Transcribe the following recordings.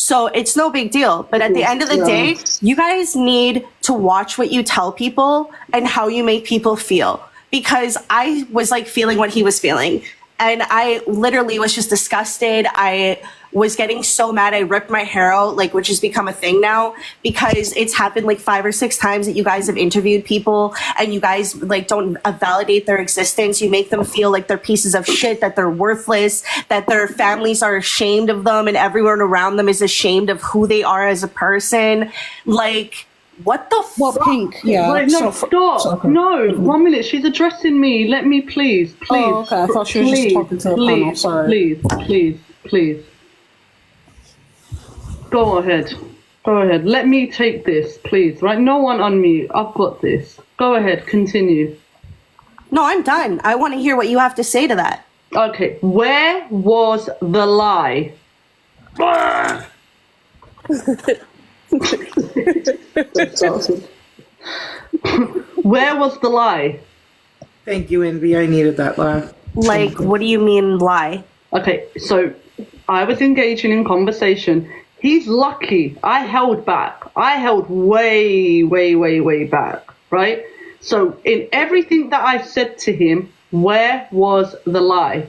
So it's no big deal. But at the end of the day, you guys need to watch what you tell people and how you make people feel. Because I was like feeling what he was feeling. And I literally was just disgusted. I was getting so mad. I ripped my hair out, like, which has become a thing now, because it's happened like 5 or 6 times that you guys have interviewed people and you guys like don't validate their existence. You make them feel like they're pieces of shit, that they're worthless, that their families are ashamed of them and everyone around them is ashamed of who they are as a person. Like, what the fuck? Pink, yeah. Wait, no, stop. No, 1 minute. She's addressing me. Let me please. Oh, okay. I thought she was just talking to the panel. Sorry. Please. Go ahead. Let me take this, please. Right? No one on me. I've got this. Go ahead. Continue. No, I'm done. I want to hear what you have to say to that. Okay. Where was the lie? Where was the lie? Thank you, Envy. I needed that laugh. Like, what do you mean lie? Okay, so I was engaging in conversation. He's lucky. I held back. I held way back, right? So in everything that I said to him, where was the lie?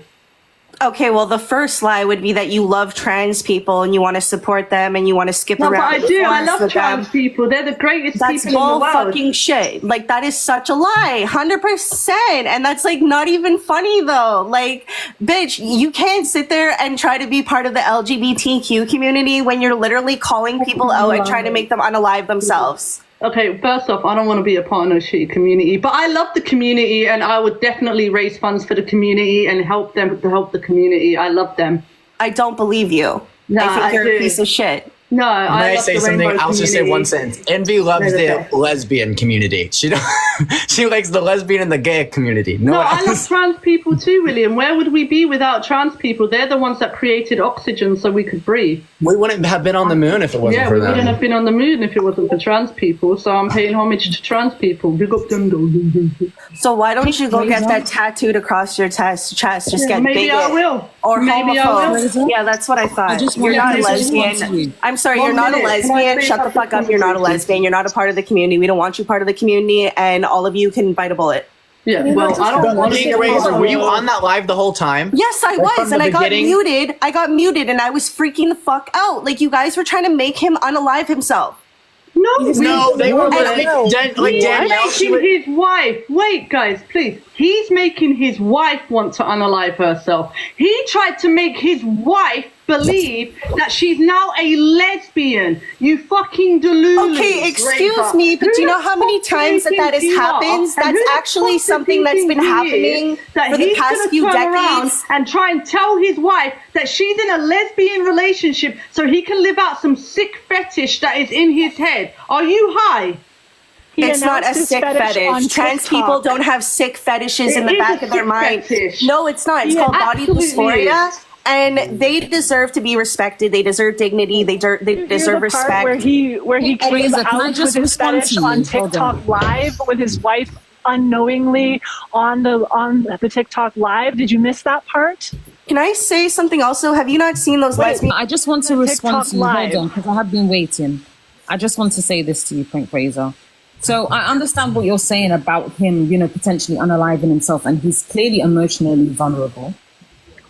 Okay, well, the first lie would be that you love trans people and you want to support them and you want to skip No, around. but I do. I love trans people. They're the greatest That's people in the bull world. fucking shit. Like, that is such a lie. 100%. And that's, like, not even funny, though. Like, bitch, you can't sit there and try to be part of the LGBTQ community when you're literally calling people out and trying to make them unalive themselves. Okay, first off, I don't want to be a part of no shitty community, but I love the community and I would definitely raise funds for the community and help them to help the community. I love them. I don't believe you. Nah, I think you're do. a piece of shit. No, May I say something? I'll just say one sentence. Envy loves the lesbian community. She don't. She likes the lesbian and the gay community. No, I love trans people too, William. Where would we be without trans people? They're the ones that created oxygen so we could breathe. We wouldn't have been on the moon if it wasn't for we them. wouldn't have been on the moon if it wasn't for trans people. So I'm paying homage to trans people. Big up them, though. So why don't you go get that tattooed across your chest? Just get maybe bigot I will. or Maybe I homophobe. will. Yeah, that's what I thought. just You're not a wanted to say one to lesbian. you. I'm sorry, you're 1 not a minute. Can I lesbian. say Shut the fuck up. You're not a lesbian. You're not a part of the community. We don't want you part of the community, and all of you can bite a bullet. Yeah, well, I don't want to. Razor, were you on that live the whole time? Yes, I From was, the and I got beginning? muted. I got muted, and I was freaking the fuck out. Like, you guys were trying to make him unalive himself. No, they were like He's Danielle. She making was, his wife. Wait, guys, please. He's making his wife want to unalive herself. He tried to make his wife believe that she's now a lesbian. You fucking delulu. Okay, excuse Razor. me, but Who do you know the how many fuck times do you that think has you are? happened? And That's who the actually fuck do you something that's think been he is happening that for the he's past gonna few turn around decades. and try and tell his wife that she's in a lesbian relationship so he can live out some sick fetish that is in his head. Are you high? It's not a announced his sick fetish on fetish. Trans TikTok. people don't have sick fetishes in It the is back a of their sick mind. fetish. No, it's not. It's Yeah, called body absolutely dysphoria. is. And they deserve to be respected. They deserve dignity. They deserve Hear the part respect. where he came Razor, can I out just with his respond fetish to you? on Hold TikTok on. Live with his wife unknowingly on the TikTok Live. Did you miss that part? Can I say something also? Have you not seen those lesbian? I just want to respond TikTok to you. Live. Hold on, because I have been waiting. I just want to say this to you, Pink Razor. So I understand what you're saying about him, potentially unaliving himself, and he's clearly emotionally vulnerable.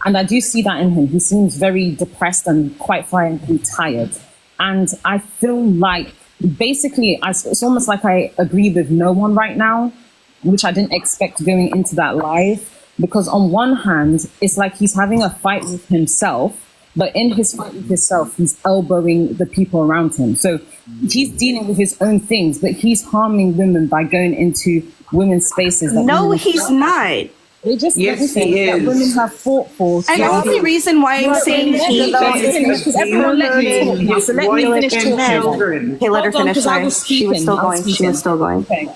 And I do see that in him. He seems very depressed and quite frankly tired. And I feel like basically it's almost like I agree with no one right now, which I didn't expect going into that live. Because on one hand, it's like he's having a fight with himself, but in his fight with himself, he's elbowing the people around him. So he's dealing with his own things, but he's harming women by going into women's spaces. That No, women- he's not. They just Yes, everything he that is. women have fought for. And the only reason why I'm saying he though is Because everyone let me talk now, so let me finish and talking. children. okay, let her Hold on, finish. 'cause I Sorry. was She was speaking. still I was going. She speaking. was still going. Okay.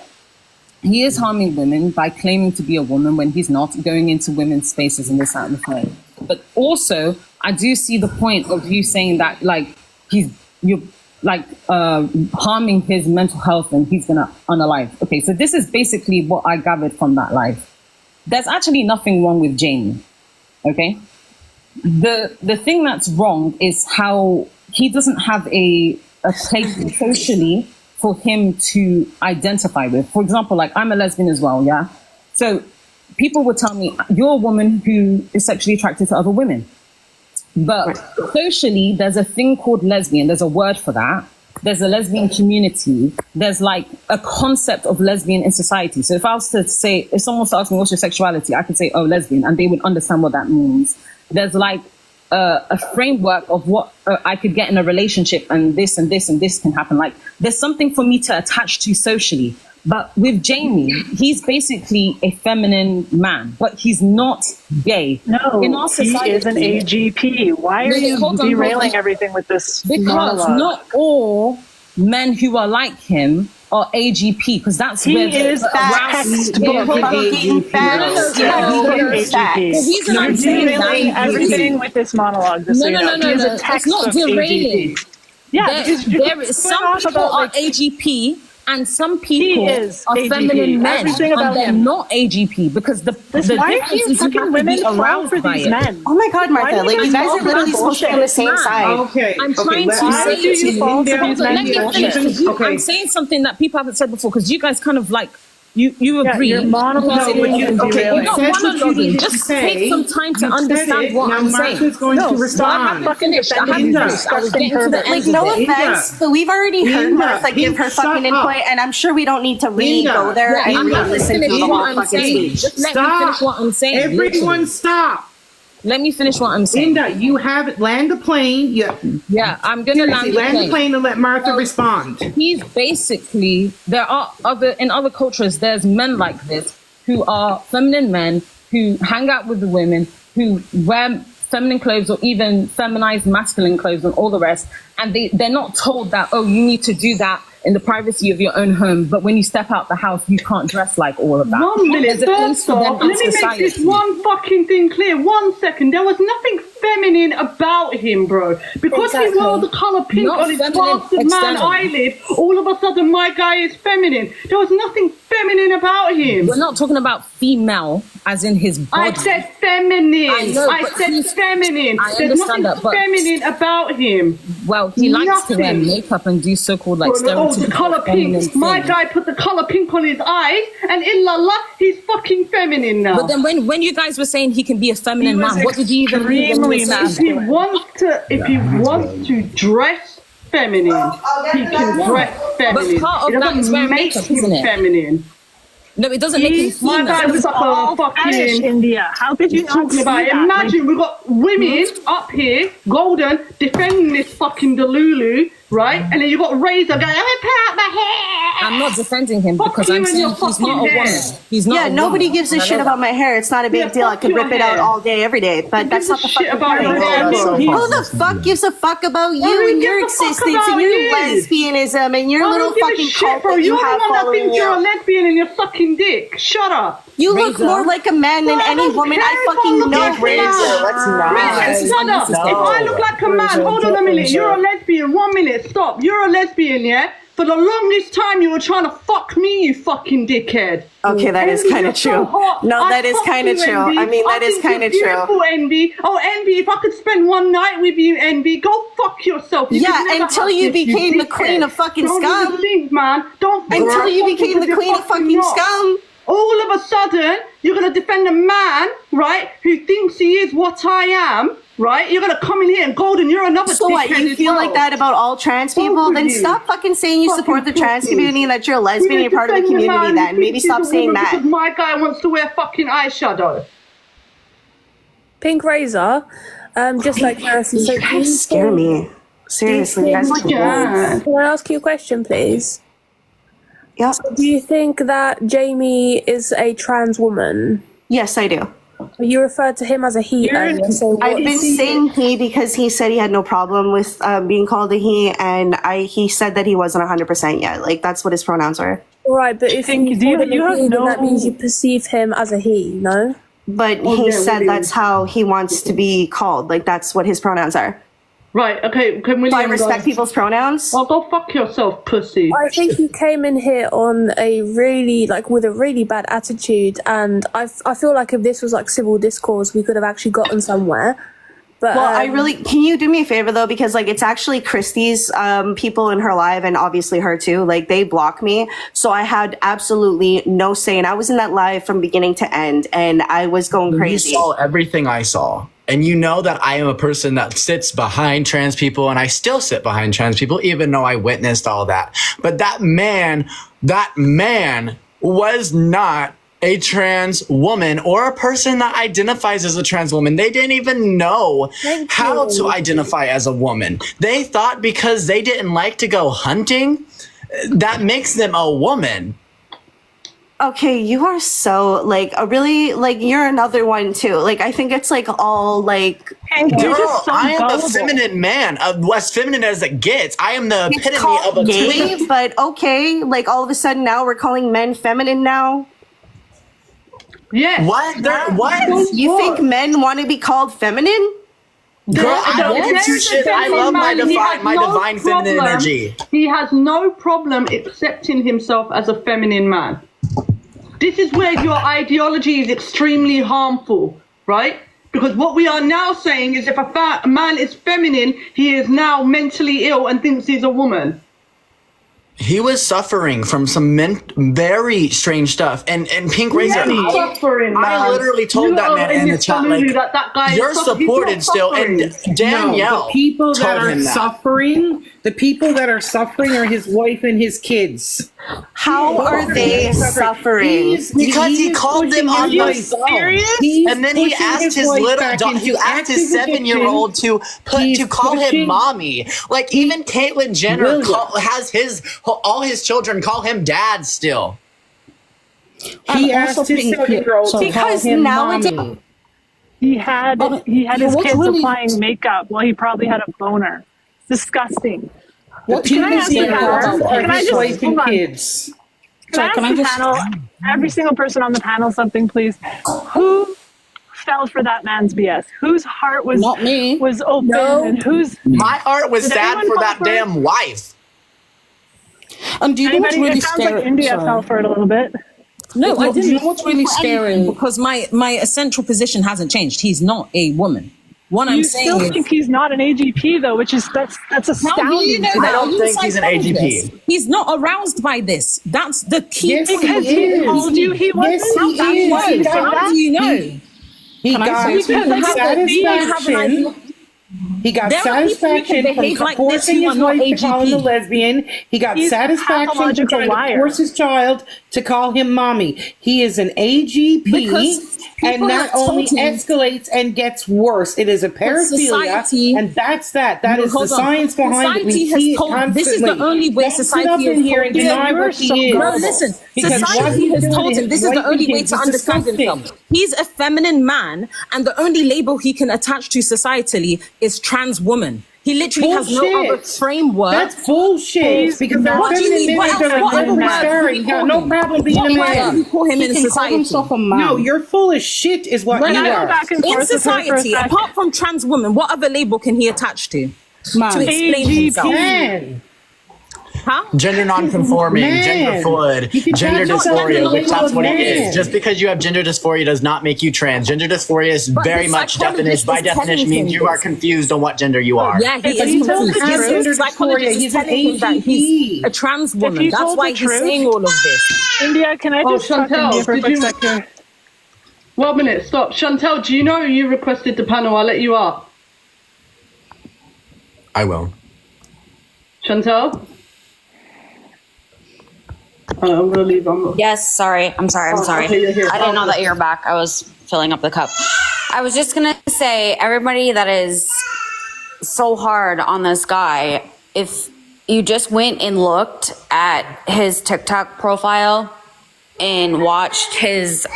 He is harming women by claiming to be a woman when he's not, going into women's spaces and this, that, and the third. But also, I do see the point of you saying that, like, you're harming his mental health and he's gonna unalive. Okay, so this is basically what I gathered from that live. There's actually nothing wrong with Jamie. Okay, the thing that's wrong is how he doesn't have a place socially for him to identify with. For example, like I'm a lesbian as well, yeah? So people would tell me, you're a woman who is sexually attracted to other women. But socially, there's a thing called lesbian. There's a word for that. There's a lesbian community. There's like a concept of lesbian in society. So if I was to say, if someone was to ask me what's your sexuality, I could say, oh, lesbian, and they would understand what that means. There's like a framework of what I could get in a relationship, and this and this and this can happen. Like there's something for me to attach to socially. But with Jamie, he's basically a feminine man, but he's not gay. No, in our society, he is an AGP. Why are you derailing everything with this because monologue? not all men who are like him are AGP, because that's He where is textbook fucking facts. Yeah, he is facts. The reason You're I'm saying derailing that everything with this monologue. Just so you know. He is a It's textbook not derailing. AGP. Yeah, because There is some people are AGP and some people is are AGP. feminine men, Everything and about they're him. not AGP, because the Why difference are you is you fucking have to women be fall aroused for by these it. men? Oh my God, Martha! Why do you Like you guys guys fall are for literally that supposed to be on the same bullshit? side. Okay. I'm okay, trying let- to I- say to you, fall for Linda, these let men me finish, bullshit. because Okay. I'm saying something that people haven't said before, because you guys kind of like, you Yeah, agree. you're monologuing and okay, derailing. Not said what you monologuing, needed to just say. take some time to You said understand it. what Now I'm Martha's saying. going to No, respond. fucking finished. I haven't Linda. finished. I was getting to the end Like, no of it. offense, but we've already heard Linda, Martha give her shut fucking up. input, and I'm sure we don't need to Linda, go there Yeah, and I'm not listen to finished the what whole I'm fucking saying. speech. Just let me finish what I'm saying. Everyone literally. stop. Let me finish what I'm saying. Linda, you have land the plane. Yeah, I'm gonna land the land the plane. plane and let Martha respond. He's basically, in other cultures, there's men like this who are feminine men who hang out with the women, who wear feminine clothes or even feminized masculine clothes and all the rest, and they're not told that, oh, you need to do that in the privacy of your own home, but when you step out the house, you can't dress like all of that. 1 minute, There's a place first for them off, in let me make society. this one fucking thing clear. 1 second, there was nothing feminine about him, bro. Because he wore the colour pink Not on his feminine bastard man externally. eyelid, all of a sudden my guy is feminine. There was nothing feminine about him. We're not talking about female as in his body. I said feminine. I know, I but said he's- feminine. I There's understand nothing that, but- feminine about him. Well, he likes to wear Nothing. makeup and do so-called like Oh, the stereotypical colour feminine pink. My things. guy put the colour pink on his eyes, and illallah, he's fucking feminine now. But then when you guys were saying he can be a feminine He was man, what did you even mean when you extremely were saying if he wants to dress feminine, he can dress feminine. part of It that is doesn't wearing make makeup, him isn't it? feminine. No, it doesn't make him He's my female. guy was All like a Spanish, fucking. India. How could you not Talking see about it. that? Imagine we've got women up here, golden, defending this fucking Delulu, right? And then you've got Razor going, I'm gonna put out my hair. I'm not defending him Fuck because you I'm and saying your he's not a fucking woman. hair. He's not Yeah, a nobody woman. gives a And I shit know about that. my hair. It's not a big Yeah, deal. I fuck could your rip it out hair. all day, every day. But that's gives not a the shit fucking about point. your hair? That's so Who Who the fuck gives a fuck about you Who and your gives a fuck existence about and your you? lesbianism and your I little don't give a fucking shit, cult bro. that you You're the have one that following thinks you're a you? lesbian and you're sucking dick. Shut up. You look Razor. more like a man than Well, I any don't woman care I if I fucking look know, like a Razor. man. Let's not. Listen, shut up. No. If I look like a man, hold on a minute. You're a lesbian. 1 minute, stop. You're a lesbian, yeah? For the longest time, you were trying to fuck me, you fucking dickhead. Okay, that is Envy, kind you're of so true. hot. No, I that is fuck kind of you, true. Envy. I mean, that is think kind of you're true. beautiful, Envy. Oh, Envy, if I could spend one night with you, Envy, go fuck yourself. You Yeah, could never until have you this, became the dickhead. queen of fucking Don't scum. even think, man. Don't Until fucking you became the because you're queen of fucking not. scum. All of a sudden, you're going to defend a man, right, who thinks he is what I am, right? You're going to come in here and Golden, you're another So what, dickhead you as feel well. like that about all trans people? Both of Then you. stop fucking saying you support the Fucking trans pussies. community and that you're a lesbian and you're part of the Defend community man then. who Maybe thinks he's stop a saying woman that. Because my guy wants to wear fucking eyeshadow. Pink Razor, just like Harrison. So You guys scare me. Seriously, you guys Oh my God. Can I ask you a question, please? Yeah. Do you think that Jamie is a trans woman? Yes, I do. You referred to him as a he earlier, so what I've been saying he because he said he had no problem with being called a he, and he said that he wasn't 100% yet. Like, that's what his pronouns were. Right, but if think- you do you- called him you a have he, then no- that means you perceive him as a he, no? But Oh, he yeah, said William. that's how he wants to be called. Like, that's what his pronouns are. Right, okay, can William So I respect go? people's pronouns. Oh, go fuck yourself, pussy. I think you came in here on a really, with a really bad attitude, and I feel like if this was like civil discourse, we could have actually gotten somewhere. But Well, can you do me a favor though? Because like it's actually Christie's people in her live and obviously her too. Like they block me. So I had absolutely no say. And I was in that live from beginning to end and I was going crazy. You saw everything I saw. And you know that I am a person that sits behind trans people, and I still sit behind trans people, even though I witnessed all that. But that man was not a trans woman or a person that identifies as a trans woman. They didn't even know how to identify as a woman. They thought because they didn't like to go hunting, that makes them a woman. Okay, you are so like a really like you're another one too. Like I think it's like all like You're Girl, just so I am a gullible. feminine man, as feminine as it gets. I am the it's epitome called of a gay, but okay, like all of a sudden now we're calling men feminine now. Yes. What? What? You think men want to be called feminine? Girl, I don't give two There's a shit. I love my feminine man, he has my no divine feminine problem- energy. He has no problem accepting himself as a feminine man. This is where your ideology is extremely harmful, right? Because what we are now saying is if a man is feminine, he is now mentally ill and thinks he's a woman. He was suffering from some very strange stuff. And Pink Razor, Suffering, I man. literally told You that are man in the this chat, community like, that guy is you're he's not supported still. And suffering. Danielle No, the people that told are him that. suffering are his wife and his kids. How are they suffering? Because he called them on the phone. Serious? And then he asked his little dog, he asked his 7-year-old to call him mommy. Like even Caitlyn Jenner has all his children call him dad still. He asked his 7-year-old to call Because him nowadays- mommy. He had his what's kids really- applying makeup while he probably had a boner. Disgusting. The people I ask you that that? are Can I his just- wife and hold on. kids. Can I ask the panel, every single person on the panel, something, please? Who fell for that man's BS? Whose heart was Not me. was open, and whose My heart was Did sad anyone for fall that for it? damn wife. Do you know what's anybody? really It sounds scary? like India Sorry. fell for it a little bit. No, I Do didn't. you know what's really scary? Because my essential position hasn't changed. He's not a woman. What I'm You saying still is, think he's not an AGP though, which is that's how do astounding. you know to that? me. I don't Are you think he's an psychologist? AGP. He's not aroused by this. That's the key Yes, point. Because he he is. told you he wasn't. Yes, he That's is. why He you does. said How that. do you know? He Can I got say something? Because satisfaction. He got There are people who satisfaction can from behave like this forcing who are his not wife to call him a AGP. lesbian. He got He's a satisfaction from pathological trying liar. to force his child to call him mommy. He is an AGP, Because and people that have told only him- escalates and gets worse. It is a paraphilia, society- and that's that. That is the Hold on. science behind it. We Society has see it told- constantly. this is the only way Don't sit society up in has here and told- deny Yeah, what he you're is. so No, listen. Because what Society he's has doing told to him this his is the wife only and way kids to is understand disgusting. himself. He's a feminine man, and the only label he can attach to societally is trans woman. He literally has no Bullshit. other framework. That's bullshit. Because not- What do you feminine mean? What men else? are What other like words star. do You we got call no him? problem being What a words do man. you call him in He can call society? himself a man. No, you're full of shit is what When you I go are. back and In forth with her for a society, second, apart from trans woman, what other label can he attach to Man. to explain AGP. himself? Man. Huh? Gender non-conforming, Man. gender fluid, You can gender tell yourself dysphoria, you're which that's what it man. is. Just because you have gender dysphoria does not make you trans. Gender dysphoria is But very the much psychologist by is telling definition means him you are this. confused on what gender you are. Yeah, he If is he told confused. the Yes, truth- his psychologist He's is an telling him that AGP. he's a trans woman. he That's told why the he's truth- saying all of this. India, can I Oh, just talk to Chantel, India for a did quick you- second? 1 minute, stop. Chantel, do you know you requested the panel? I'll let you up. I will. Chantel? I'm gonna leave. Yes, sorry. I'm sorry. okay, you're here. I didn't know that you were back. I was filling up the cup. I was just going to say, everybody that is so hard on this guy, if you just went and looked at his TikTok profile and watched his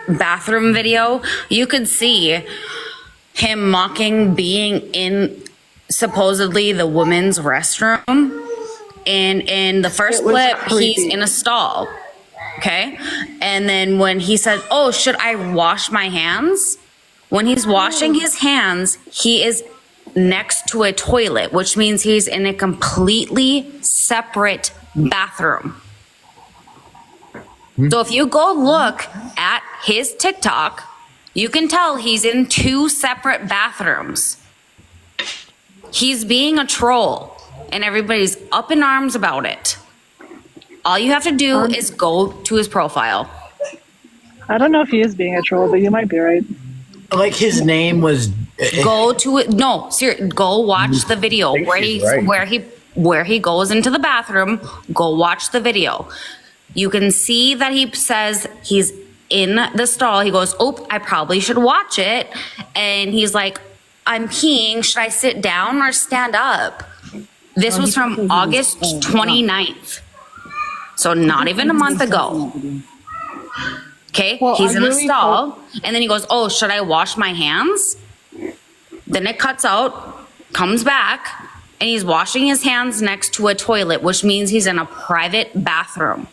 bathroom video, you could see him mocking being in supposedly the women's restroom. And in the first It was clip, creepy. he's in a stall. Okay. And then when he said, "Oh, should I wash my hands?" When he's washing his hands, he is next to a toilet, which means he's in a completely separate bathroom. So if you go look at his TikTok, you can tell he's in two separate bathrooms. He's being a troll and everybody's up in arms about it. All you have to do is go to his profile. I don't know if he is being a troll, but you might be right. Like his name was. Go to it. No, seriously, go watch the video where he goes into the bathroom. Go watch the video. You can see that he says he's in the stall. He goes, "Oh, I probably should watch it." And he's like, "I'm peeing. Should I sit down or stand up?" This was from August 29th. So not even a month ago. Okay, Well, he's I in the really stall. And then he goes, "Oh, should I wash my hands?" Then it cuts out, comes back, and he's washing his hands next to a toilet, which means he's in a private bathroom.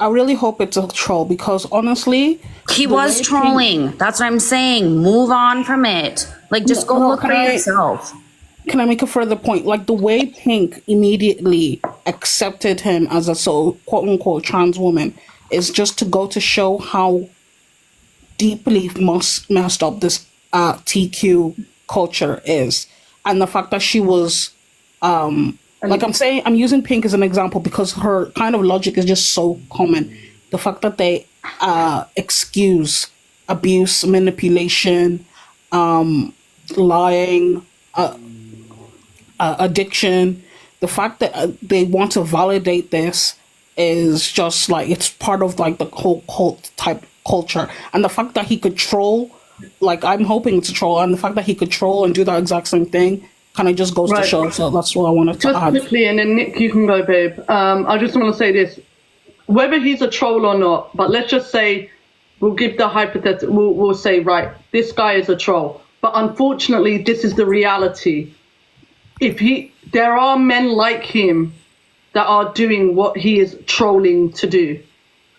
I really hope it's a troll because honestly, He the was way trolling. That's what I'm saying. Move on from it. Like, just go No, look for yourself. Can I make a further point? Like the way Pink immediately accepted him as a quote unquote trans woman is just to go to show how deeply messed up this TQ culture is, and the fact that she was like I'm using Pink as an example because her kind of logic is just so common. The fact that they excuse abuse, manipulation, lying, addiction, the fact that they want to validate this is just like it's part of like the whole cult type culture, and the fact that he could troll, like I'm hoping it's a troll, and the fact that he could troll and do that exact same thing kind of just goes to show. So that's what I wanted to Just add. quickly, and then Nick, you can go, babe. I just want to say this: whether he's a troll or not, but let's just say we'll give the hypothetical. We'll say, right, this guy is a troll, but unfortunately, this is the reality. There are men like him that are doing what he is trolling to do,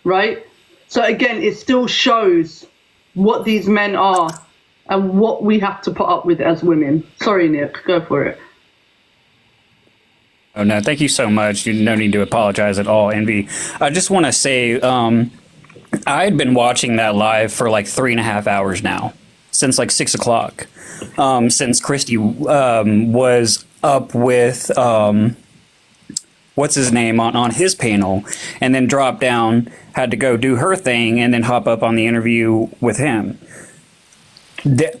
right? So again, it still shows what these men are and what we have to put up with as women. Sorry, Nick, go for it. Oh, no, thank you so much. You no need to apologize at all, Envy. I just want to say I had been watching that live for like 3.5 hours now, since like 6 o'clock, since Christy was up with what's his name on his panel, and then dropped down, had to go do her thing, and then hop up on the interview with him.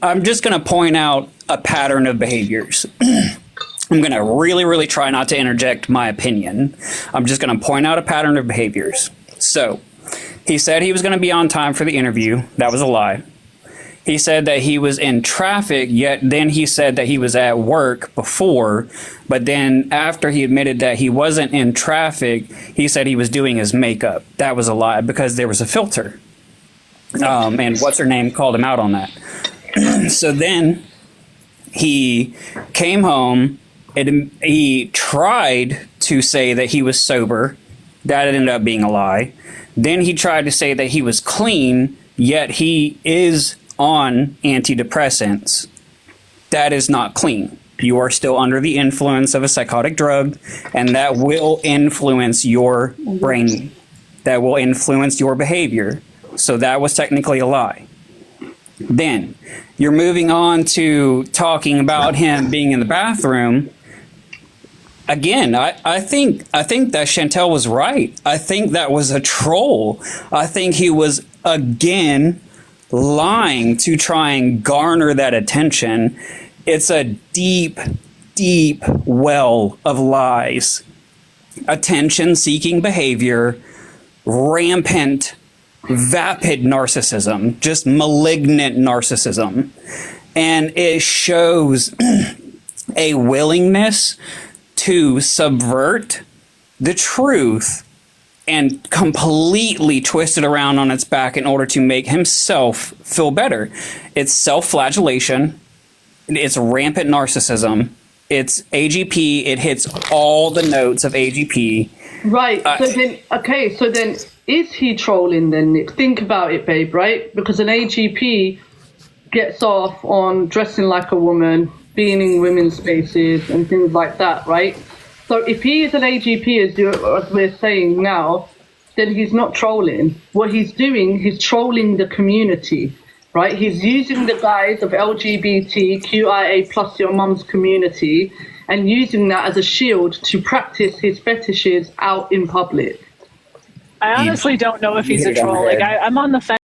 I'm just going to point out a pattern of behaviors. I'm going to really, really try not to interject my opinion. I'm just going to point out a pattern of behaviors. So, he said he was going to be on time for the interview. That was a lie. He said that he was in traffic, yet then he said that he was at work before, but then after he admitted that he wasn't in traffic, he said he was doing his makeup. That was a lie because there was a filter. And what's her name called him out on that. So then he came home and he tried to say that he was sober. That ended up being a lie. Then he tried to say that he was clean, yet he is on antidepressants. That is not clean. You are still under the influence of a psychotic drug, and that will influence your brain. That will influence your behavior. So that was technically a lie. Then you're moving on to talking about him being in the bathroom. Again, I think that Chantel was right. I think that was a troll. I think he was, again, lying to try and garner that attention. It's a deep, deep well of lies. Attention-seeking behavior, rampant, vapid narcissism, just malignant narcissism. And it shows a willingness to subvert the truth and completely twist it around on its back in order to make himself feel better. It's self-flagellation. It's rampant narcissism. It's AGP. It hits all the notes of AGP. Right. So then, is he trolling then, Nick? Think about it, babe, right? Because an AGP gets off on dressing like a woman, being in women's spaces and things like that, right? So if he is an AGP, as we're saying now, then he's not trolling. What he's doing, he's trolling the community. right? He's using the guise of LGBTQIA plus your mum's community and using that as a shield to practice his fetishes out in public. I honestly don't know if he's a hit it on the troll. Like head. I'm on the fence.